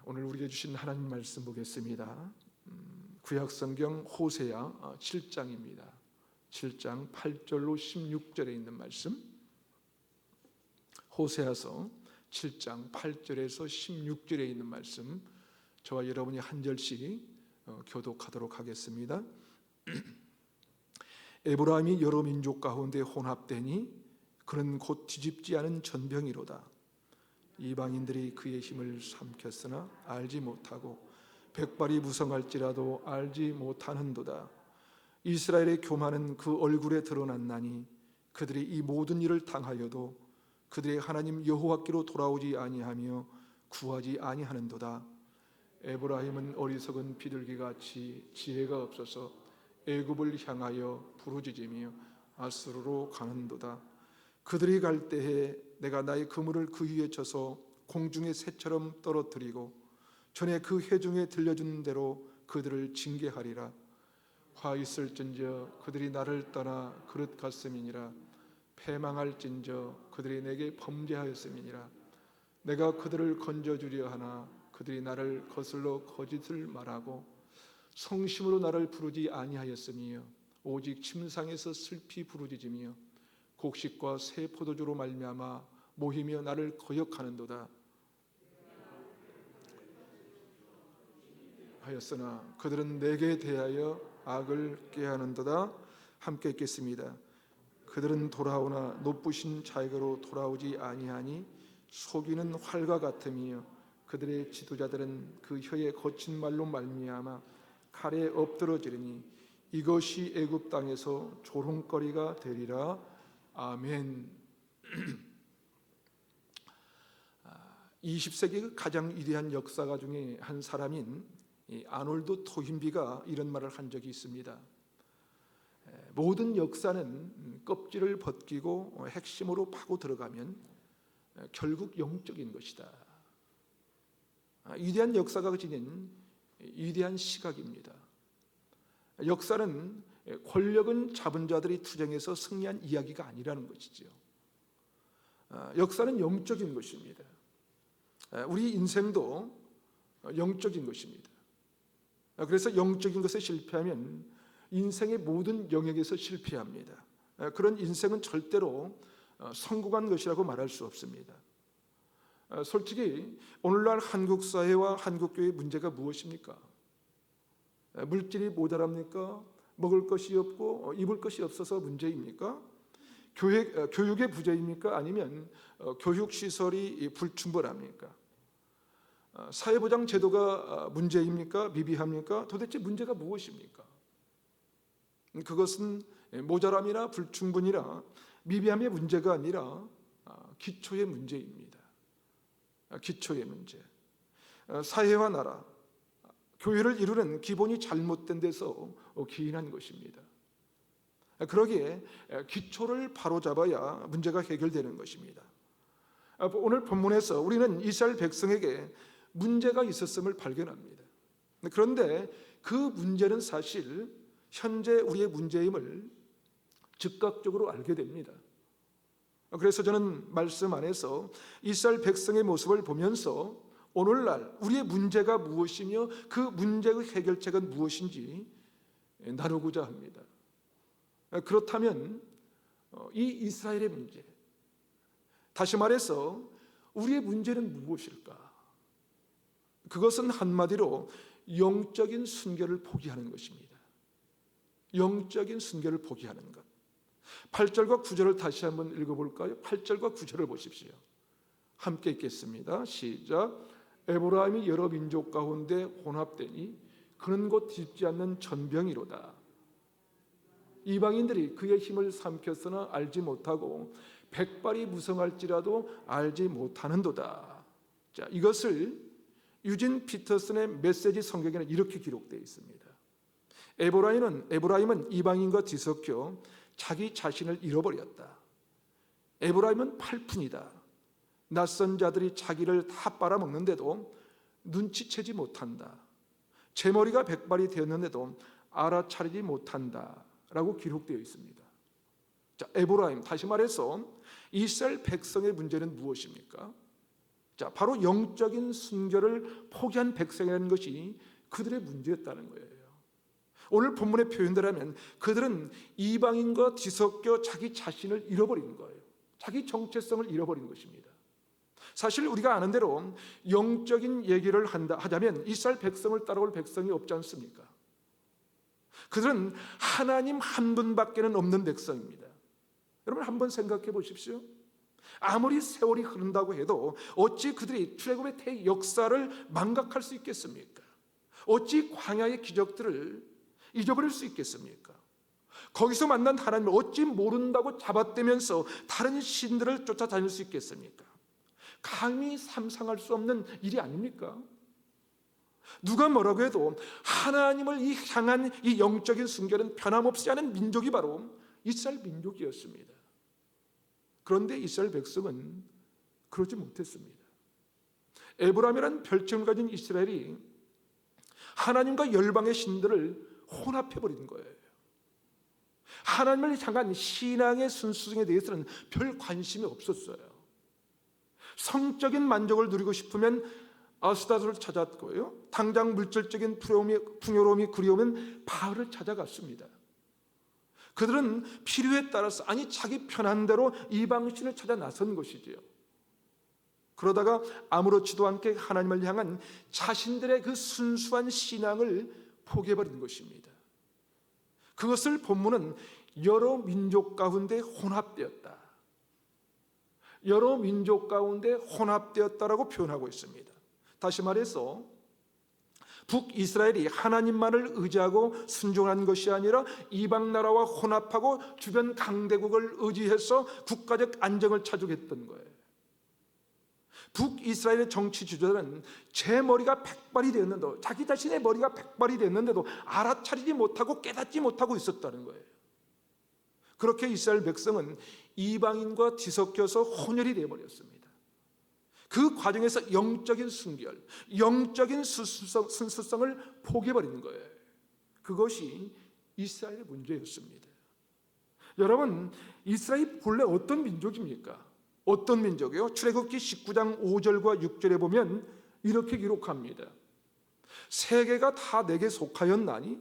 오늘 우리에게 주신 하나님 말씀 보겠습니다. 구약성경 호세아 7장입니다. 7장 8절로 16절에 있는 말씀, 호세아서 7장 8절에서 16절에 있는 말씀, 저와 여러분이 한 절씩 교독하도록 하겠습니다. 에브라임이 여러 민족 가운데 혼합되니 그는 곧 뒤집지 않은 전병이로다. 이방인들이 그의 힘을 삼켰으나 알지 못하고 백발이 무성할지라도 알지 못하는도다. 이스라엘의 교만은 그 얼굴에 드러났나니 그들이 이 모든 일을 당하여도 그들의 하나님 여호와께로 돌아오지 아니하며 구하지 아니하는도다. 에브라임은 어리석은 비둘기같이 지혜가 없어서 애굽을 향하여 부르짖으며 아수르로 가는도다. 그들이 갈 때에 내가 나의 그물을 그 위에 쳐서 공중의 새처럼 떨어뜨리고 전에 그 회중에 들려준 대로 그들을 징계하리라. 화 있을진저 그들이 나를 떠나 그릇 같음이니라. 패망할진저 그들이 내게 범죄하였음이니라. 내가 그들을 건져주려 하나 그들이 나를 거슬러 거짓을 말하고 성심으로 나를 부르지 아니하였으며 오직 침상에서 슬피 부르짖으며 곡식과 새 포도주로 말미암아 모이며 나를 거역하는도다 하였으나 그들은 내게 대하여 악을 꾀하는도다. 함께 읽겠습니다. 그들은 돌아오나 높으신 자에게로 돌아오지 아니하니 속이는 활과 같으며 그들의 지도자들은 그 혀의 거친 말로 말미암아 칼에 엎드러지리니 이것이 애굽 땅에서 조롱거리가 되리라. 아멘. 20세기 가장 위대한 역사가 중에 한 사람인 아놀드 토힌비가 이런 말을 한 적이 있습니다. 모든 역사는 껍질을 벗기고 핵심으로 파고 들어가면 결국 영적인 것이다. 위대한 역사가 지닌 위대한 시각입니다. 역사는 권력은 잡은 자들이 투쟁해서 승리한 이야기가 아니라는 것이죠. 역사는 영적인 것입니다. 우리 인생도 영적인 것입니다. 그래서 영적인 것에 실패하면 인생의 모든 영역에서 실패합니다. 그런 인생은 절대로 성공한 것이라고 말할 수 없습니다. 솔직히 오늘날 한국 사회와 한국 교회의 문제가 무엇입니까? 물질이 모자랍니까? 먹을 것이 없고 입을 것이 없어서 문제입니까? 교육의 부재입니까? 아니면 교육시설이 불충분합니까? 사회보장 제도가 문제입니까? 미비합니까? 도대체 문제가 무엇입니까? 그것은 모자람이나 불충분이나 미비함의 문제가 아니라 기초의 문제입니다. 기초의 문제. 사회와 나라, 교회를 이루는 기본이 잘못된 데서 기인한 것입니다. 그러기에 기초를 바로잡아야 문제가 해결되는 것입니다. 오늘 본문에서 우리는 이스라엘 백성에게 문제가 있었음을 발견합니다. 그런데 그 문제는 사실 현재 우리의 문제임을 즉각적으로 알게 됩니다. 그래서 저는 말씀 안에서 이스라엘 백성의 모습을 보면서 오늘날 우리의 문제가 무엇이며 그 문제의 해결책은 무엇인지 나누고자 합니다. 그렇다면 이 이스라엘의 문제, 다시 말해서 우리의 문제는 무엇일까? 그것은 한마디로 영적인 순결을 포기하는 것입니다. 영적인 순결을 포기하는 것. 8절과 9절을 다시 한번 읽어볼까요? 8절과 9절을 보십시오. 함께 읽겠습니다. 시작. 에브라임이 여러 민족 가운데 혼합되니 그는 곧 뒤집지 않는 전병이로다. 이방인들이 그의 힘을 삼켰으나 알지 못하고 백발이 무성할지라도 알지 못하는도다. 자, 이것을 유진 피터슨의 메시지 성경에는 이렇게 기록되어 있습니다. 에브라임은 이방인과 뒤섞여 자기 자신을 잃어버렸다. 에브라임은 팔푼이다. 낯선 자들이 자기를 다 빨아먹는데도 눈치채지 못한다. 제 머리가 백발이 되었는데도 알아차리지 못한다 라고 기록되어 있습니다. 자, 에브라임, 다시 말해서 이스라엘 백성의 문제는 무엇입니까? 자, 바로 영적인 순결을 포기한 백성이라는 것이 그들의 문제였다는 거예요. 오늘 본문의 표현대로라면 그들은 이방인과 뒤섞여 자기 자신을 잃어버린 거예요. 자기 정체성을 잃어버린 것입니다. 사실 우리가 아는 대로 영적인 얘기를 하자면 이스라엘 백성을 따라올 백성이 없지 않습니까? 그들은 하나님 한 분밖에는 없는 백성입니다. 여러분 한번 생각해 보십시오. 아무리 세월이 흐른다고 해도 어찌 그들이 출애굽의 역사를 망각할 수 있겠습니까? 어찌 광야의 기적들을 잊어버릴 수 있겠습니까? 거기서 만난 하나님을 어찌 모른다고 잡아떼면서 다른 신들을 쫓아다닐 수 있겠습니까? 감히 상상할 수 없는 일이 아닙니까? 누가 뭐라고 해도 하나님을 향한 이 영적인 순결은 변함없이 하는 민족이 바로 이스라엘 민족이었습니다. 그런데 이스라엘 백성은 그러지 못했습니다. 에브라임이라는 별칭을 가진 이스라엘이 하나님과 열방의 신들을 혼합해버린 거예요. 하나님을 향한 신앙의 순수성에 대해서는 별 관심이 없었어요. 성적인 만족을 누리고 싶으면 아스타로를 찾았고요, 당장 물질적인 풍요로움이 그리우면 바알을 찾아갔습니다. 그들은 필요에 따라서, 아니 자기 편한 대로 이방신을 찾아 나선 것이지요. 그러다가 아무렇지도 않게 하나님을 향한 자신들의 그 순수한 신앙을 포기해버린 것입니다. 그것을 본문은 여러 민족 가운데 혼합되었다, 여러 민족 가운데 혼합되었다라고 표현하고 있습니다. 다시 말해서 북이스라엘이 하나님만을 의지하고 순종한 것이 아니라 이방 나라와 혼합하고 주변 강대국을 의지해서 국가적 안정을 찾으겠던 거예요. 북이스라엘의 정치 주자들은 제 머리가 백발이 되었는데도, 자기 자신의 머리가 백발이 되었는데도 알아차리지 못하고 깨닫지 못하고 있었다는 거예요. 그렇게 이스라엘 백성은 이방인과 뒤섞여서 혼혈이 되어버렸습니다. 그 과정에서 영적인 순결, 영적인 순수성을 포기해버리는 거예요. 그것이 이스라엘의 문제였습니다. 여러분, 이스라엘이 본래 어떤 민족입니까? 어떤 민족이요? 출애굽기 19장 5절과 6절에 보면 이렇게 기록합니다. 세계가 다 내게 속하였나니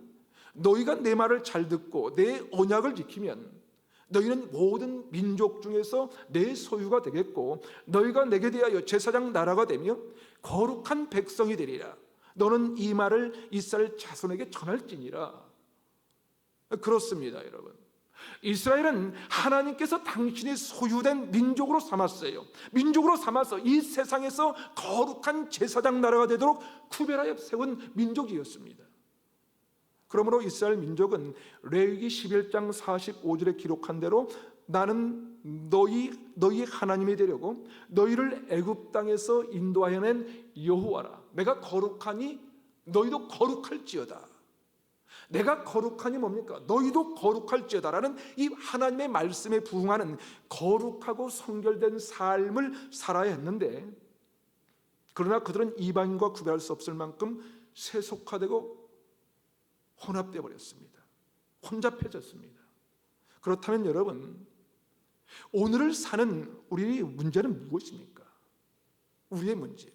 너희가 내 말을 잘 듣고 내 언약을 지키면 너희는 모든 민족 중에서 내 소유가 되겠고 너희가 내게 대하여 제사장 나라가 되며 거룩한 백성이 되리라. 너는 이 말을 이스라엘 자손에게 전할지니라. 그렇습니다, 여러분. 이스라엘은 하나님께서 당신이 소유된 민족으로 삼았어요. 민족으로 삼아서 이 세상에서 거룩한 제사장 나라가 되도록 구별하여 세운 민족이었습니다. 그러므로 이스라엘 민족은 레위기 11장 45절에 기록한 대로 나는 너희 하나님이 되려고 너희를 애굽 땅에서 인도하여 낸 여호와라. 내가 거룩하니 너희도 거룩할지어다. 내가 거룩하니 뭡니까? 너희도 거룩할지어다라는 이 하나님의 말씀에 부응하는 거룩하고 성결된 삶을 살아야 했는데, 그러나 그들은 이방인과 구별할 수 없을 만큼 세속화되고 혼합되어 버렸습니다. 혼잡해졌습니다. 그렇다면 여러분, 오늘을 사는 우리의 문제는 무엇입니까? 우리의 문제,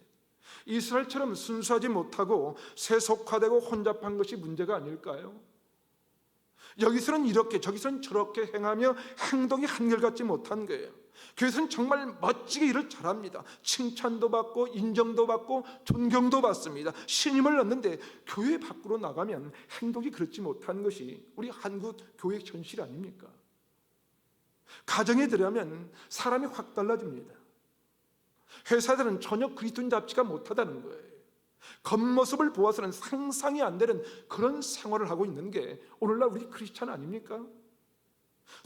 이스라엘처럼 순수하지 못하고 세속화되고 혼잡한 것이 문제가 아닐까요? 여기서는 이렇게 저기서는 저렇게 행하며 행동이 한결같지 못한 거예요. 교회에서는 정말 멋지게 일을 잘합니다. 칭찬도 받고 인정도 받고 존경도 받습니다. 신임을 얻는데 교회 밖으로 나가면 행동이 그렇지 못한 것이 우리 한국 교회 현실 아닙니까? 가정에 들어가면 사람이 확 달라집니다. 회사들은 전혀 그리스도인답지가 못하다는 거예요. 겉모습을 보아서는 상상이 안 되는 그런 생활을 하고 있는 게 오늘날 우리 크리스찬 아닙니까?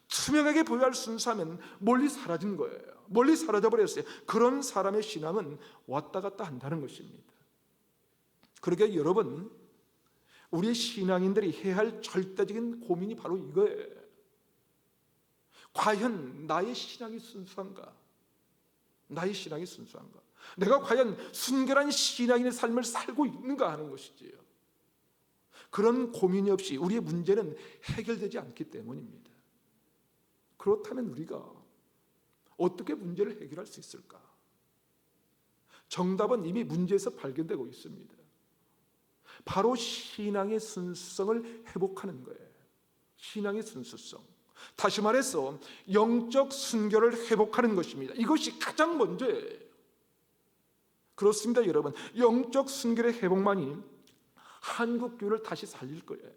투명하게 보여야 할 순수함은 멀리 사라진 거예요. 멀리 사라져 버렸어요. 그런 사람의 신앙은 왔다 갔다 한다는 것입니다. 그러게 여러분, 우리 신앙인들이 해야 할 절대적인 고민이 바로 이거예요. 과연 나의 신앙이 순수한가? 나의 신앙이 순수한가? 내가 과연 순결한 신앙인의 삶을 살고 있는가 하는 것이지요. 그런 고민이 없이 우리의 문제는 해결되지 않기 때문입니다. 그렇다면 우리가 어떻게 문제를 해결할 수 있을까? 정답은 이미 문제에서 발견되고 있습니다. 바로 신앙의 순수성을 회복하는 거예요. 신앙의 순수성. 다시 말해서 영적 순결을 회복하는 것입니다. 이것이 가장 먼저예요. 그렇습니다, 여러분. 영적 순결의 회복만이 한국 교회를 다시 살릴 거예요.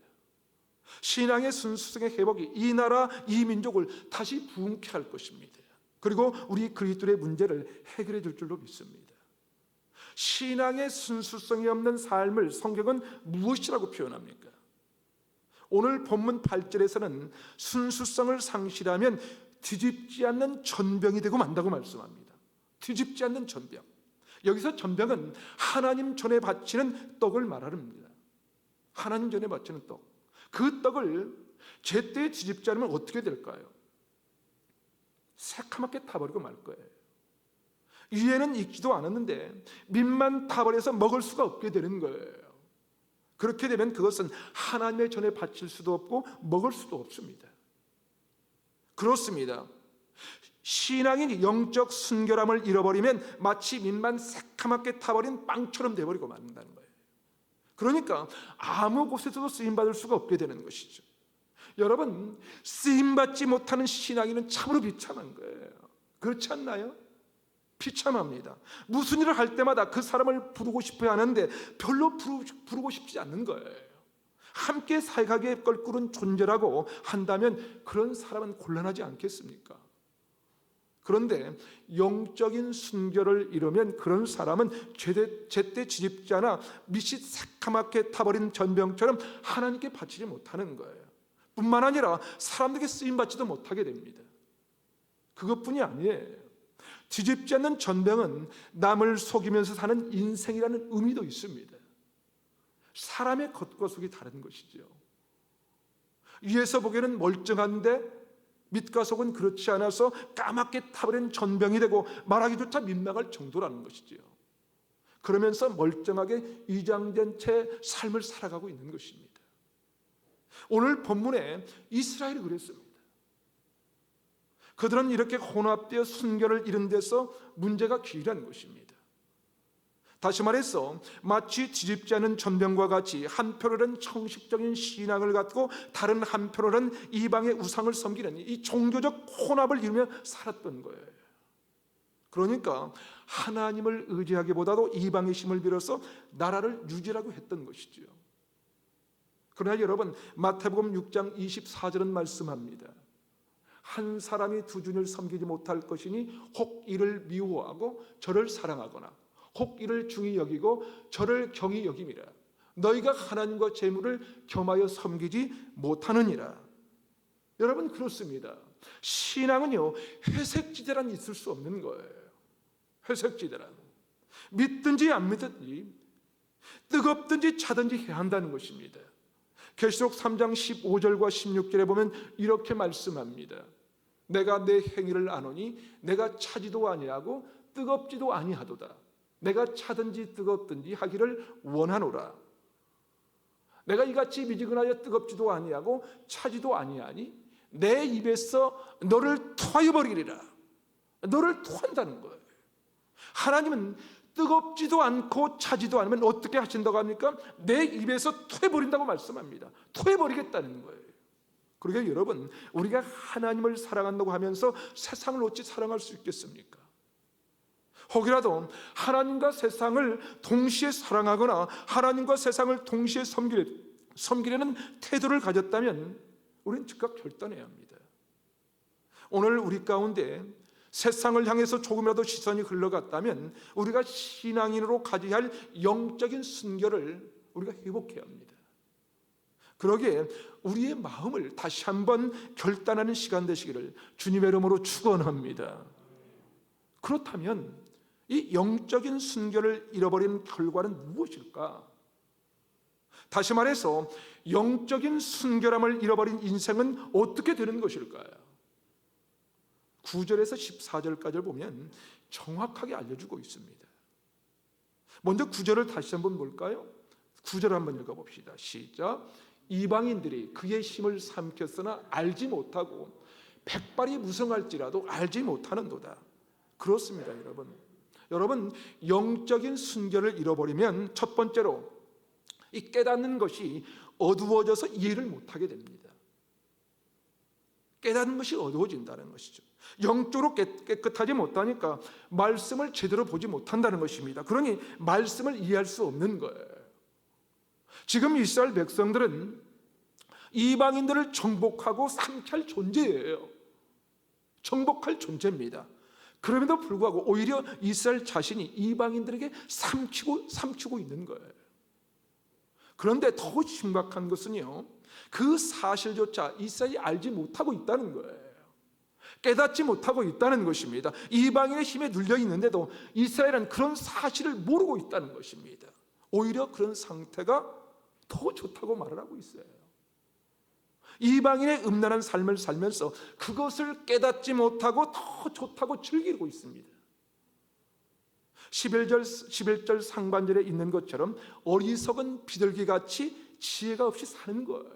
신앙의 순수성의 회복이 이 나라, 이 민족을 다시 부흥케 할 것입니다. 그리고 우리 그리스도의 문제를 해결해 줄 줄로 믿습니다. 신앙의 순수성이 없는 삶을 성경은 무엇이라고 표현합니까? 오늘 본문 8절에서는 순수성을 상실하면 뒤집지 않는 전병이 되고 만다고 말씀합니다. 뒤집지 않는 전병. 여기서 전병은 하나님 전에 바치는 떡을 말합니다. 하나님 전에 바치는 떡. 그 떡을 제때 뒤집지 않으면 어떻게 될까요? 새카맣게 타버리고 말 거예요. 위에는 익지도 않았는데 밑만 타버려서 먹을 수가 없게 되는 거예요. 그렇게 되면 그것은 하나님의 전에 바칠 수도 없고 먹을 수도 없습니다. 그렇습니다. 신앙인 영적 순결함을 잃어버리면 마치 밑만 새카맣게 타버린 빵처럼 되어버리고 만든다는 거예요. 그러니까 아무 곳에서도 쓰임받을 수가 없게 되는 것이죠. 여러분, 쓰임받지 못하는 신앙인은 참으로 비참한 거예요. 그렇지 않나요? 비참합니다. 무슨 일을 할 때마다 그 사람을 부르고 싶어야 하는데 별로 부르고 싶지 않는 거예요. 함께 살가게 껄끄른 존재라고 한다면 그런 사람은 곤란하지 않겠습니까? 그런데 영적인 순결을 잃으면 그런 사람은 제때 뒤집지 않아 밑이 새카맣게 타버린 전병처럼 하나님께 바치지 못하는 거예요. 뿐만 아니라 사람들에게 쓰임받지도 못하게 됩니다. 그것뿐이 아니에요. 뒤집지 않는 전병은 남을 속이면서 사는 인생이라는 의미도 있습니다. 사람의 겉과 속이 다른 것이죠. 위에서 보기에는 멀쩡한데 밑과 속은 그렇지 않아서 까맣게 타버린 전병이 되고 말하기조차 민망할 정도라는 것이죠. 그러면서 멀쩡하게 위장된 채 삶을 살아가고 있는 것입니다. 오늘 본문에 이스라엘이 그랬습니다. 그들은 이렇게 혼합되어 순결을 잃은 데서 문제가 기이한 것입니다. 다시 말해서 마치 뒤집지 않은 전병과 같이 한편으로는 청식적인 신앙을 갖고 다른 한편으로는 이방의 우상을 섬기는 이 종교적 혼합을 이루며 살았던 거예요. 그러니까 하나님을 의지하기보다도 이방의 힘을 빌어서 나라를 유지하려고 했던 것이죠. 그러나 여러분, 마태복음 6장 24절은 말씀합니다. 한 사람이 두 주를 섬기지 못할 것이니 혹 이를 미워하고 저를 사랑하거나 혹 이를 중히 여기고 저를 경히 여김이라. 너희가 하나님과 재물을 겸하여 섬기지 못하느니라. 여러분, 그렇습니다. 신앙은요, 회색지대란 있을 수 없는 거예요. 회색지대란. 믿든지 안 믿든지 뜨겁든지 차든지 해야 한다는 것입니다. 계시록 3장 15절과 16절에 보면 이렇게 말씀합니다. 내가 내 행위를 아노니 내가 차지도 아니하고 뜨겁지도 아니하도다. 내가 차든지 뜨겁든지 하기를 원하노라. 내가 이같이 미지근하여 뜨겁지도 아니하고 차지도 아니하니 내 입에서 너를 토하여 버리리라. 너를 토한다는 거예요. 하나님은 뜨겁지도 않고 차지도 않으면 어떻게 하신다고 합니까? 내 입에서 토해버린다고 말씀합니다. 토해버리겠다는 거예요. 그러니까 여러분, 우리가 하나님을 사랑한다고 하면서 세상을 어찌 사랑할 수 있겠습니까? 혹이라도 하나님과 세상을 동시에 사랑하거나 하나님과 세상을 동시에 섬기려는 태도를 가졌다면 우리는 즉각 결단해야 합니다. 오늘 우리 가운데 세상을 향해서 조금이라도 시선이 흘러갔다면 우리가 신앙인으로 가져야 할 영적인 순결을 우리가 회복해야 합니다. 그러기에 우리의 마음을 다시 한번 결단하는 시간 되시기를 주님의 이름으로 축원합니다. 그렇다면 이 영적인 순결을 잃어버린 결과는 무엇일까? 다시 말해서 영적인 순결함을 잃어버린 인생은 어떻게 되는 것일까요? 9절에서 14절까지를 보면 정확하게 알려주고 있습니다. 먼저 9절을 다시 한번 볼까요? 9절 한번 읽어봅시다. 시작. 이방인들이 그의 힘을 삼켰으나 알지 못하고 백발이 무성할지라도 알지 못하는도다. 그렇습니다, 여러분. 여러분, 영적인 순결을 잃어버리면 첫 번째로 이 깨닫는 것이 어두워져서 이해를 못하게 됩니다. 깨닫는 것이 어두워진다는 것이죠. 영적으로 깨끗하지 못하니까 말씀을 제대로 보지 못한다는 것입니다. 그러니 말씀을 이해할 수 없는 거예요. 지금 이스라엘 백성들은 이방인들을 정복하고 삼킬 존재예요. 정복할 존재입니다. 그럼에도 불구하고 오히려 이스라엘 자신이 이방인들에게 삼키고 있는 거예요. 그런데 더 심각한 것은요, 그 사실조차 이스라엘이 알지 못하고 있다는 거예요. 깨닫지 못하고 있다는 것입니다. 이방인의 힘에 눌려 있는데도 이스라엘은 그런 사실을 모르고 있다는 것입니다. 오히려 그런 상태가 더 좋다고 말을 하고 있어요. 이방인의 음란한 삶을 살면서 그것을 깨닫지 못하고 더 좋다고 즐기고 있습니다. 11절 상반절에 있는 것처럼 어리석은 비둘기같이 지혜가 없이 사는 거예요.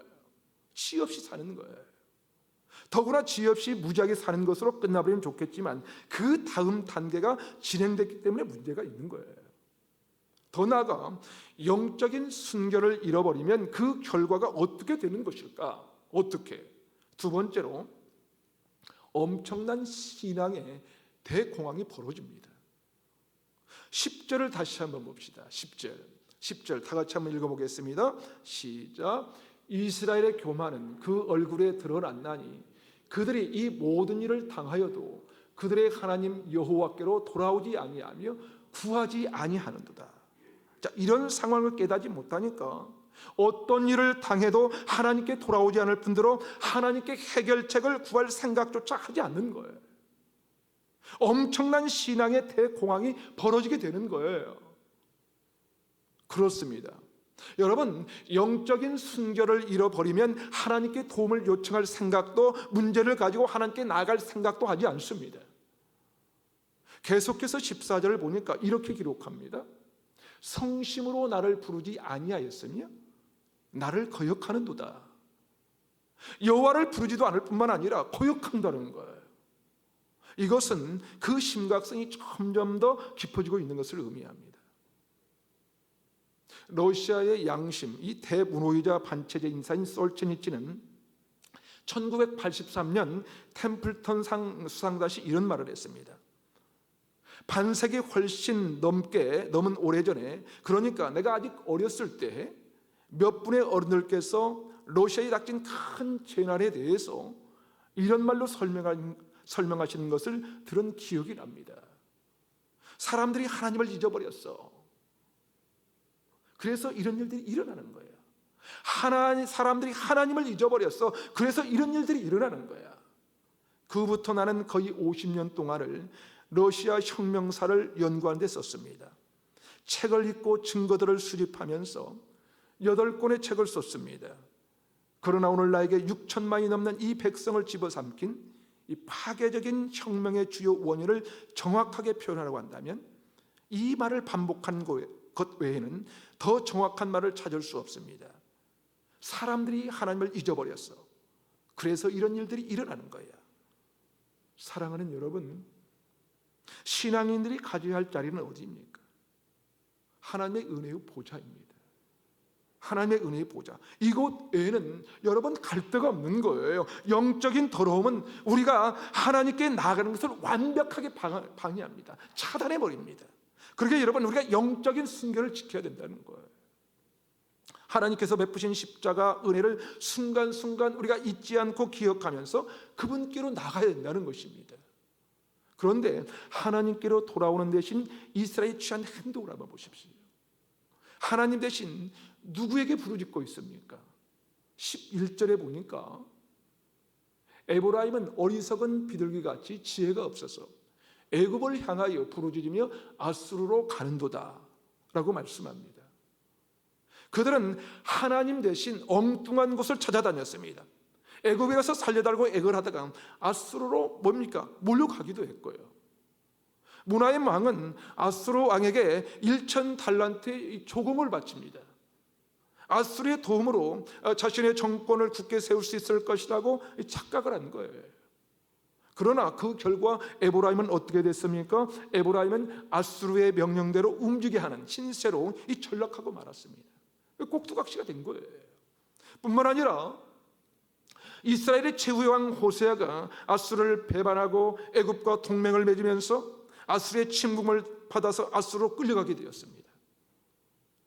지혜 없이 사는 거예요. 더구나 지혜 없이 무지하게 사는 것으로 끝나버리면 좋겠지만 그 다음 단계가 진행됐기 때문에 문제가 있는 거예요. 더 나아가 영적인 순결을 잃어버리면 그 결과가 어떻게 되는 것일까? 어떻게? 두 번째로 엄청난 신앙의 대공황이 벌어집니다. 10절을 다시 한번 봅시다. 10절 다 같이 한번 읽어보겠습니다. 시작. 이스라엘의 교만은 그 얼굴에 드러났나니 그들이 이 모든 일을 당하여도 그들의 하나님 여호와께로 돌아오지 아니하며 구하지 아니하는도다. 자, 이런 상황을 깨닫지 못하니까 어떤 일을 당해도 하나님께 돌아오지 않을 뿐더러 하나님께 해결책을 구할 생각조차 하지 않는 거예요. 엄청난 신앙의 대공황이 벌어지게 되는 거예요. 그렇습니다. 여러분, 영적인 순결을 잃어버리면 하나님께 도움을 요청할 생각도, 문제를 가지고 하나님께 나아갈 생각도 하지 않습니다. 계속해서 14절을 보니까 이렇게 기록합니다. 성심으로 나를 부르지 아니하였으며 나를 거역하는도다. 여호와를 부르지도 않을 뿐만 아니라 거역한다는 거예요. 이것은 그 심각성이 점점 더 깊어지고 있는 것을 의미합니다. 러시아의 양심, 이 대문호이자 반체제 인사인 솔제니츠는 1983년 템플턴 상 수상자시 이런 말을 했습니다. 반세기 훨씬 넘은 오래전에, 그러니까 내가 아직 어렸을 때 몇 분의 어른들께서 러시아에 닥친 큰 재난에 대해서 이런 말로 설명하시는 것을 들은 기억이 납니다. 사람들이 하나님을 잊어버렸어. 그래서 이런 일들이 일어나는 거예요. 사람들이 하나님을 잊어버렸어. 그래서 이런 일들이 일어나는 거야. 그부터 나는 거의 50년 동안을 러시아 혁명사를 연구하는 데 썼습니다. 책을 읽고 증거들을 수집하면서 8권의 책을 썼습니다. 그러나 오늘 나에게 6천만이 넘는 이 백성을 집어삼킨 이 파괴적인 혁명의 주요 원인을 정확하게 표현하라고 한다면 이 말을 반복한 것 외에는 더 정확한 말을 찾을 수 없습니다. 사람들이 하나님을 잊어버렸어. 그래서 이런 일들이 일어나는 거예요. 사랑하는 여러분, 신앙인들이 가져야 할 자리는 어디입니까? 하나님의 은혜의 보좌입니다. 하나님의 은혜의 보좌. 이곳 외에는 여러분 갈 데가 없는 거예요. 영적인 더러움은 우리가 하나님께 나아가는 것을 완벽하게 방해합니다. 차단해버립니다. 그러게 여러분, 우리가 영적인 순결을 지켜야 된다는 거예요. 하나님께서 베푸신 십자가 은혜를 순간순간 우리가 잊지 않고 기억하면서 그분께로 나가야 된다는 것입니다. 그런데 하나님께로 돌아오는 대신 이스라엘이 취한 행동을 한번 보십시오. 하나님 대신 누구에게 부르짖고 있습니까? 11절에 보니까 에브라임은 어리석은 비둘기같이 지혜가 없어서 애굽을 향하여 부르짖으며 아수르로 가는도다 라고 말씀합니다. 그들은 하나님 대신 엉뚱한 곳을 찾아다녔습니다. 애굽에 가서 살려달라고 애걸 하다가 아수르로 몰려가기도 했고요. 문하의 왕은 아수르 왕에게 1,000달란트의 조공을 바칩니다. 아수르의 도움으로 자신의 정권을 굳게 세울 수 있을 것이라고 착각을 한 거예요. 그러나 그 결과 에보라임은 어떻게 됐습니까? 에보라임은 아수르의 명령대로 움직이게 하는 신세로 이 전락하고 말았습니다. 꼭두각시가 된 거예요. 뿐만 아니라 이스라엘의 최후의 왕 호세아가 아수르를 배반하고 애굽과 동맹을 맺으면서 아수르의 침공을 받아서 아수르로 끌려가게 되었습니다.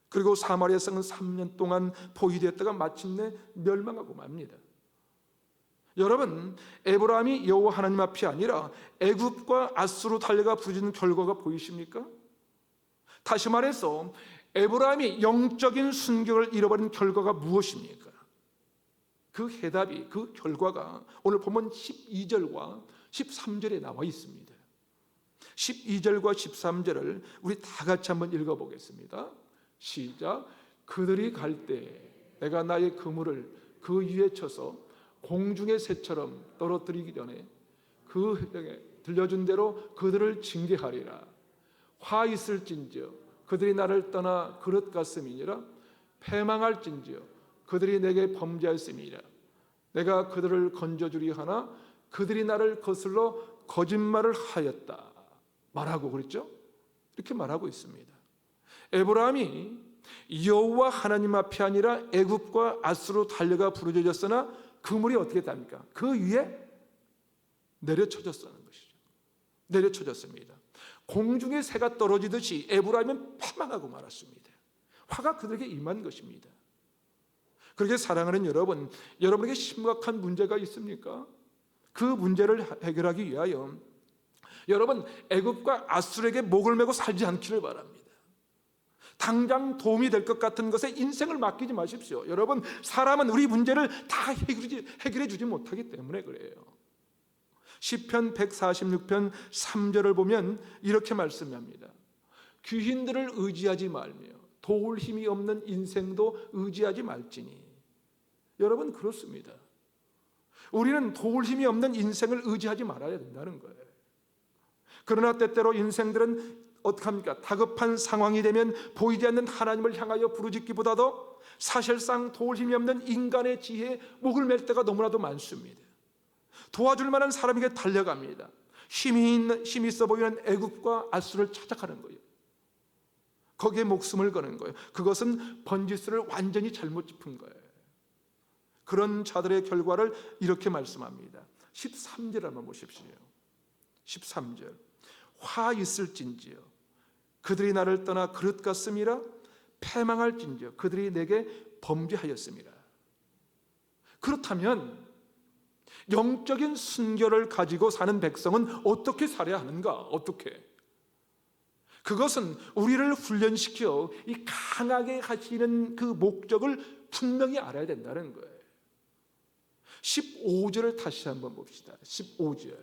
그리고 사마리아 성은 3년 동안 포위되었다가 마침내 멸망하고 맙니다. 여러분, 에브라임이 여호와 하나님 앞이 아니라 애굽과 아수르로 달려가 부르짖는 결과가 보이십니까? 다시 말해서 에브라임이 영적인 순결을 잃어버린 결과가 무엇입니까? 그 해답이, 그 결과가 오늘 보면 12절과 13절에 나와 있습니다. 12절과 13절을 우리 다 같이 한번 읽어보겠습니다. 시작. 그들이 갈 때 내가 나의 그물을 그 위에 쳐서 공중의 새처럼 떨어뜨리기 전에 그 해에 들려준 대로 그들을 징계하리라. 화 있을진지어 그들이 나를 떠나 그릇 같음이니라. 패망할진지어 그들이 내게 범죄하였음이니라. 내가 그들을 건져주리 하나 그들이 나를 거슬러 거짓말을 하였다 말하고 그랬죠? 이렇게 말하고 있습니다. 에브라임이 여호와 하나님 앞이 아니라 애굽과 아수르로 달려가 부르짖었으나 그물이 어떻게 됩니까? 그 위에 내려쳐졌다는 것이죠. 내려쳐졌습니다. 공중에 새가 떨어지듯이 에브라임은 패망하고 말았습니다. 화가 그들에게 임한 것입니다. 그렇게 사랑하는 여러분, 여러분에게 심각한 문제가 있습니까? 그 문제를 해결하기 위하여 여러분 애굽과 아수르에게 목을 메고 살지 않기를 바랍니다. 당장 도움이 될 것 같은 것에 인생을 맡기지 마십시오. 여러분, 사람은 우리 문제를 다 해결해 주지 못하기 때문에 그래요. 시편 146편 3절을 보면 이렇게 말씀합니다. 귀신들을 의지하지 말며 도울 힘이 없는 인생도 의지하지 말지니. 여러분, 그렇습니다. 우리는 도울 힘이 없는 인생을 의지하지 말아야 된다는 거예요. 그러나 때때로 인생들은 어떡합니까? 다급한 상황이 되면 보이지 않는 하나님을 향하여 부르짖기보다도 사실상 도울 힘이 없는 인간의 지혜에 목을 맬 때가 너무나도 많습니다. 도와줄 만한 사람에게 달려갑니다. 힘이 있어 보이는 애굽과 아수르를 찾아가는 거예요. 거기에 목숨을 거는 거예요. 그것은 번지수를 완전히 잘못 짚은 거예요. 그런 자들의 결과를 이렇게 말씀합니다. 13절 한번 보십시오. 13절. 화 있을진지어 그들이 나를 떠나 그릇 같음이라. 패망할진지어 그들이 내게 범죄하였음이라. 그렇다면 영적인 순결을 가지고 사는 백성은 어떻게 살아야 하는가? 어떻게? 그것은 우리를 훈련시켜 이 강하게 하시는 그 목적을 분명히 알아야 된다는 거예요. 15절을 다시 한번 봅시다. 15절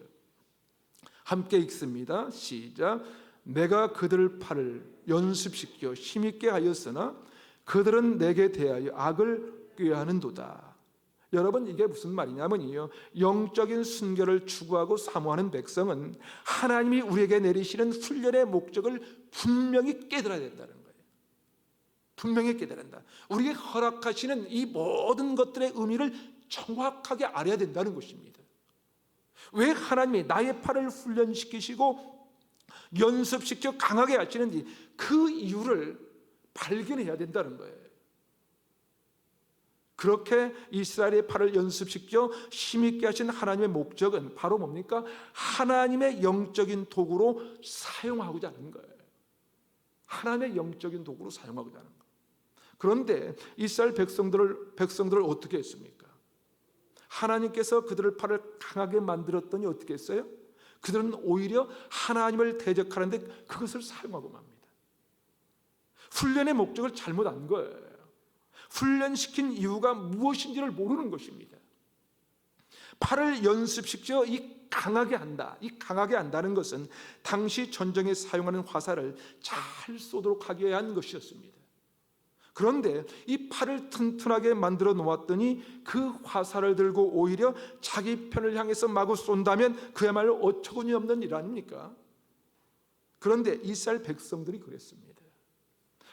함께 읽습니다. 시작. 내가 그들 팔을 연습시켜 힘있게 하였으나 그들은 내게 대하여 악을 꾀하는도다. 여러분, 이게 무슨 말이냐면요, 영적인 순결을 추구하고 사모하는 백성은 하나님이 우리에게 내리시는 훈련의 목적을 분명히 깨달아야 된다는 거예요. 분명히 깨달아야 된다. 우리에게 허락하시는 이 모든 것들의 의미를 정확하게 알아야 된다는 것입니다. 왜 하나님이 나의 팔을 훈련시키시고 연습시켜 강하게 하시는지 그 이유를 발견해야 된다는 거예요. 그렇게 이스라엘의 팔을 연습시켜 힘있게 하신 하나님의 목적은 바로 뭡니까? 하나님의 영적인 도구로 사용하고자 하는 거예요. 하나님의 영적인 도구로 사용하고자 하는 거예요. 그런데 이스라엘 백성들을 어떻게 했습니까? 하나님께서 그들을 팔을 강하게 만들었더니 어떻게 했어요? 그들은 오히려 하나님을 대적하는데 그것을 사용하고 맙니다. 훈련의 목적을 잘못 안 거예요. 훈련시킨 이유가 무엇인지를 모르는 것입니다. 팔을 연습시켜 이 강하게 한다. 이 강하게 한다는 것은 당시 전쟁에 사용하는 화살을 잘 쏘도록 하기 위한 것이었습니다. 그런데 이 팔을 튼튼하게 만들어 놓았더니 그 화살을 들고 오히려 자기 편을 향해서 마구 쏜다면 그야말로 어처구니 없는 일 아닙니까? 그런데 이스라엘 백성들이 그랬습니다.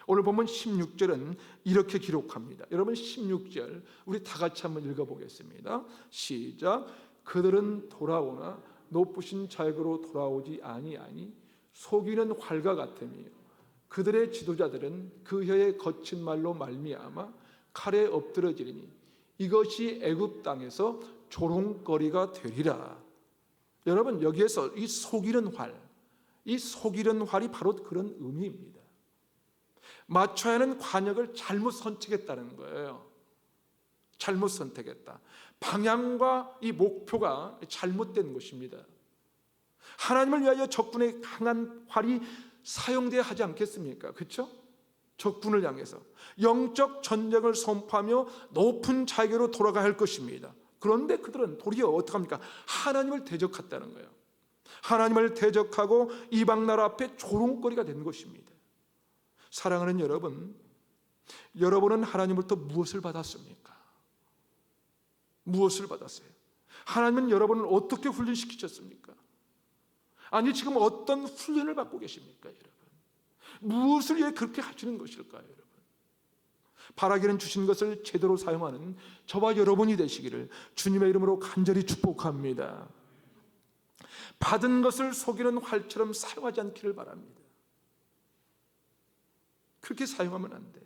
오늘 보면 16절은 이렇게 기록합니다. 여러분, 16절 우리 다 같이 한번 읽어보겠습니다. 시작. 그들은 돌아오나 높으신 자격으로 돌아오지 아니하니 속이는 활과 같으며 그들의 지도자들은 그 혀의 거친 말로 말미암아 칼에 엎드러지리니 이것이 애굽 땅에서 조롱거리가 되리라. 여러분, 여기에서 이 속이는 활, 이 속이는 활이 바로 그런 의미입니다. 맞춰야 하는 관역을 잘못 선택했다는 거예요. 잘못 선택했다. 방향과 이 목표가 잘못된 것입니다. 하나님을 위하여 적군의 강한 활이 사용되어야 하지 않겠습니까? 그렇죠? 적군을 향해서 영적 전쟁을 선포하며 높은 자격으로 돌아가야 할 것입니다. 그런데 그들은 도리어 어떻게 합니까? 하나님을 대적했다는 거예요. 하나님을 대적하고 이방 나라 앞에 조롱거리가 된 것입니다. 사랑하는 여러분, 여러분은 하나님으로부터 무엇을 받았습니까? 무엇을 받았어요? 하나님은 여러분을 어떻게 훈련시키셨습니까? 아니, 지금 어떤 훈련을 받고 계십니까, 여러분? 무엇을 위해 그렇게 하시는 것일까요, 여러분? 바라기는 주신 것을 제대로 사용하는 저와 여러분이 되시기를 주님의 이름으로 간절히 축복합니다. 받은 것을 속이는 활처럼 사용하지 않기를 바랍니다. 그렇게 사용하면 안 돼요.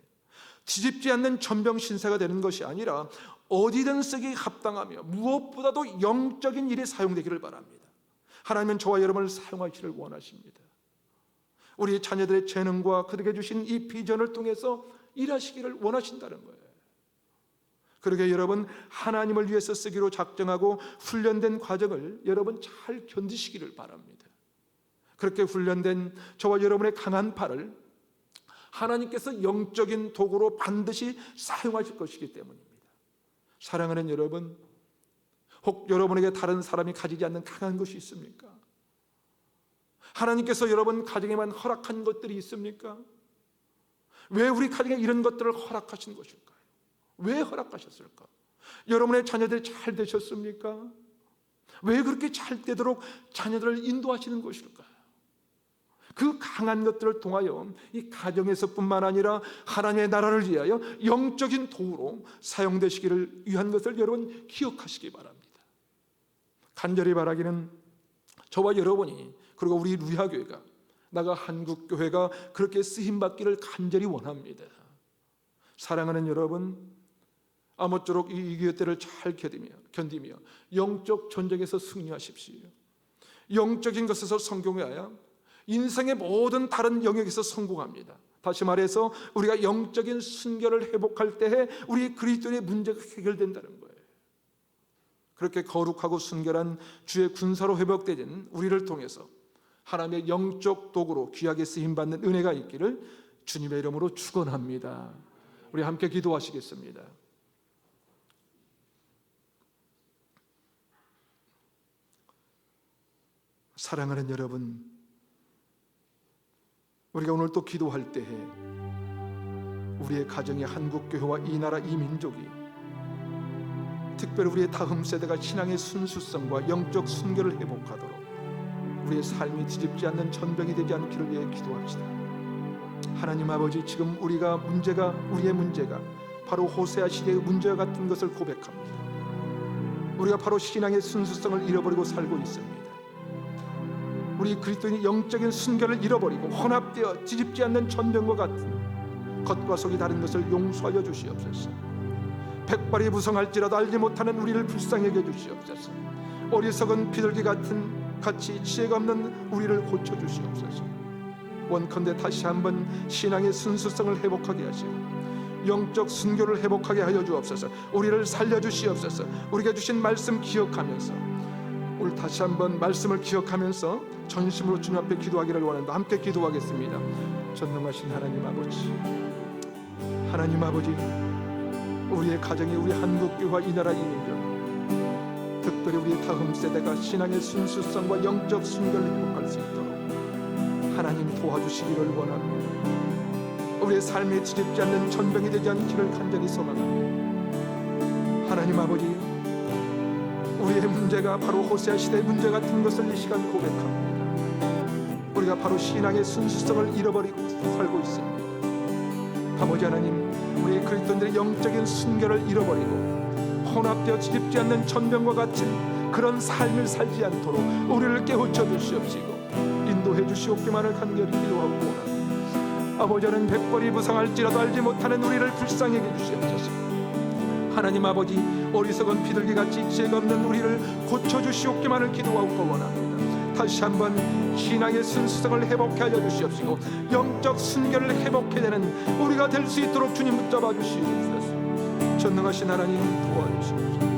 뒤집지 않는 전병신세가 되는 것이 아니라 어디든 쓰기 합당하며 무엇보다도 영적인 일에 사용되기를 바랍니다. 하나님은 저와 여러분을 사용하시기를 원하십니다. 우리 자녀들의 재능과 그들에게 주신 이 비전을 통해서 일하시기를 원하신다는 거예요. 그러게 여러분, 하나님을 위해서 쓰기로 작정하고 훈련된 과정을 여러분 잘 견디시기를 바랍니다. 그렇게 훈련된 저와 여러분의 강한 팔을 하나님께서 영적인 도구로 반드시 사용하실 것이기 때문입니다. 사랑하는 여러분, 혹 여러분에게 다른 사람이 가지지 않는 강한 것이 있습니까? 하나님께서 여러분 가정에만 허락한 것들이 있습니까? 왜 우리 가정에 이런 것들을 허락하신 것일까요? 왜 허락하셨을까? 여러분의 자녀들이 잘 되셨습니까? 왜 그렇게 잘 되도록 자녀들을 인도하시는 것일까요? 그 강한 것들을 통하여 이 가정에서뿐만 아니라 하나님의 나라를 위하여 영적인 도구로 사용되시기를 위한 것을 여러분 기억하시기 바랍니다. 간절히 바라기는 저와 여러분이, 그리고 우리 루야교회가, 나가 한국교회가 그렇게 쓰임받기를 간절히 원합니다. 사랑하는 여러분, 아무쪼록 이 위기의 때를 잘 견디며 영적 전쟁에서 승리하십시오. 영적인 것에서 성공해야 인생의 모든 다른 영역에서 성공합니다. 다시 말해서 우리가 영적인 순결을 회복할 때에 우리 그리스도인의 문제가 해결된다는 거예요. 그렇게 거룩하고 순결한 주의 군사로 회복되는 우리를 통해서 하나님의 영적 도구로 귀하게 쓰임받는 은혜가 있기를 주님의 이름으로 축원합니다. 우리 함께 기도하시겠습니다. 사랑하는 여러분, 우리가 오늘 또 기도할 때에 우리의 가정의 한국교회와 이 나라 이 민족이, 특별히 우리의 다음 세대가 신앙의 순수성과 영적 순결을 회복하도록 우리의 삶이 뒤집지 않는 전병이 되지 않기를 위해 기도합시다. 하나님 아버지, 지금 우리의 문제가 바로 호세아 시대의 문제와 같은 것을 고백합니다. 우리가 바로 신앙의 순수성을 잃어버리고 살고 있습니다. 우리 그리스도인이 영적인 순결을 잃어버리고 혼합되어 뒤집지 않는 전병과 같은 겉과 속이 다른 것을 용서하여 주시옵소서. 백발이 무성할지라도 알지 못하는 우리를 불쌍히 여겨 주시옵소서. 어리석은 비둘기 같이 지혜가 없는 우리를 고쳐 주시옵소서. 원컨대 다시 한번 신앙의 순수성을 회복하게 하시고 영적 순교를 회복하게 하여 주옵소서. 우리를 살려 주시옵소서. 우리가 주신 말씀 기억하면서, 오늘 다시 한번 말씀을 기억하면서 전심으로 주님 앞에 기도하기를 원한다. 함께 기도하겠습니다. 전능하신 하나님 아버지, 우리의 가정이, 우리 한국교회와 이 나라 이 민족, 특별히 우리의 다음 세대가 신앙의 순수성과 영적 순결을 회복할 수 있도록 하나님 도와주시기를 원합니다. 우리의 삶에 뒤집지 않는 전병이 되지 않기를 간절히 소망합니다. 하나님 아버지, 우리의 문제가 바로 호세아 시대의 문제 같은 것을 이 시간 고백합니다. 우리가 바로 신앙의 순수성을 잃어버리고 살고 있습니다. 아버지 하나님, 우리 그리스도인들의 영적인 순결을 잃어버리고 혼합되어 뒤집지 않는 전병과 같은 그런 삶을 살지 않도록 우리를 깨우쳐 주시옵시고 인도해 주시옵기만을 간절히 기도하고 원합니다. 아버지, 저는 백벌이 부상할지라도 알지 못하는 우리를 불쌍히 여겨 주시옵소서. 하나님 아버지, 어리석은 비둘기같이 죄가 없는 우리를 고쳐주시옵기만을 기도하고 원합니다. 다시 한번 신앙의 순수성을 회복해 하여 주시옵시고 영적 순결을 회복해야 되는 우리가 될 수 있도록 주님 붙잡아 주시옵소서. 전능하신 하나님 도와주시옵소서.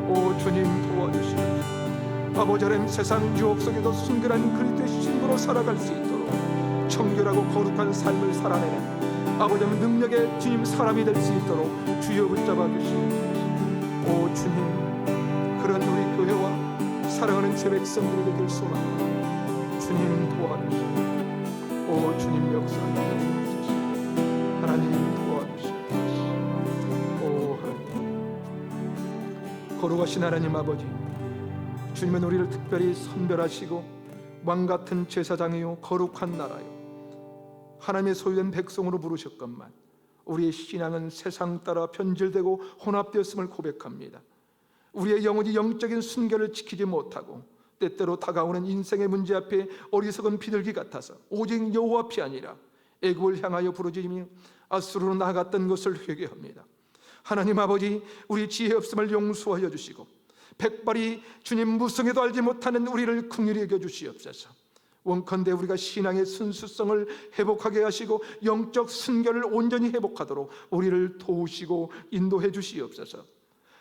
오 주님 도와주시옵소서. 아버지, 하나님 세상 유혹 속에도 순결한 그리스도의 신부로 살아갈 수 있도록 청결하고 거룩한 삶을 살아내는 아버지 능력의 주님 사람이 될 수 있도록 주여 붙잡아 주시옵소서. 오 주님, 그런 우리 교회와 사랑하는 제 백성들이 되길 소망합니다. 주님 도와주시옵소서. 오 주님 역사하여 주옵소서. 하나님 도와주시옵소서. 오 하나님, 거룩하신 하나님 아버지, 주님은 우리를 특별히 선별하시고 왕같은 제사장이요 거룩한 나라요 하나님의 소유된 백성으로 부르셨건만 우리의 신앙은 세상 따라 변질되고 혼합되었음을 고백합니다. 우리의 영혼이 영적인 순결을 지키지 못하고 때때로 다가오는 인생의 문제 앞에 어리석은 비둘기 같아서 오직 여호와 앞이 아니라 애굽을 향하여 부르짖으며 아수르로 나아갔던 것을 회개합니다. 하나님 아버지, 우리 지혜 없음을 용서하여 주시고 백발이 주님 무성에도 알지 못하는 우리를 긍휼히 여겨 주시옵소서. 원컨대 우리가 신앙의 순수성을 회복하게 하시고 영적 순결을 온전히 회복하도록 우리를 도우시고 인도해 주시옵소서.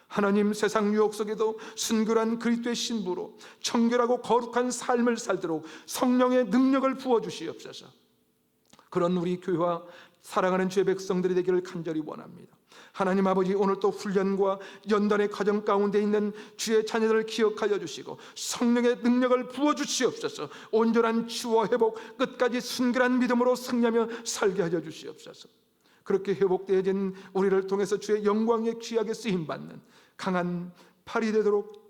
하나님, 세상 유혹 속에도 순결한 그리스도의 신부로 청결하고 거룩한 삶을 살도록 성령의 능력을 부어 주시옵소서. 그런 우리 교회와 사랑하는 주의 백성들이 되기를 간절히 원합니다. 하나님 아버지, 오늘 또 훈련과 연단의 과정 가운데 있는 주의 자녀들을 기억하여 주시고 성령의 능력을 부어 주시옵소서. 온전한 치유와 회복, 끝까지 순결한 믿음으로 승리하며 살게 하여 주시옵소서. 그렇게 회복되어진 우리를 통해서 주의 영광에 귀하게 쓰임받는 강한 팔이 되도록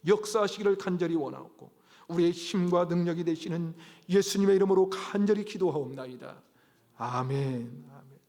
역사하시기를 간절히 원하옵고 우리의 힘과 능력이 되시는 예수님의 이름으로 간절히 기도하옵나이다. 아멘. 아멘.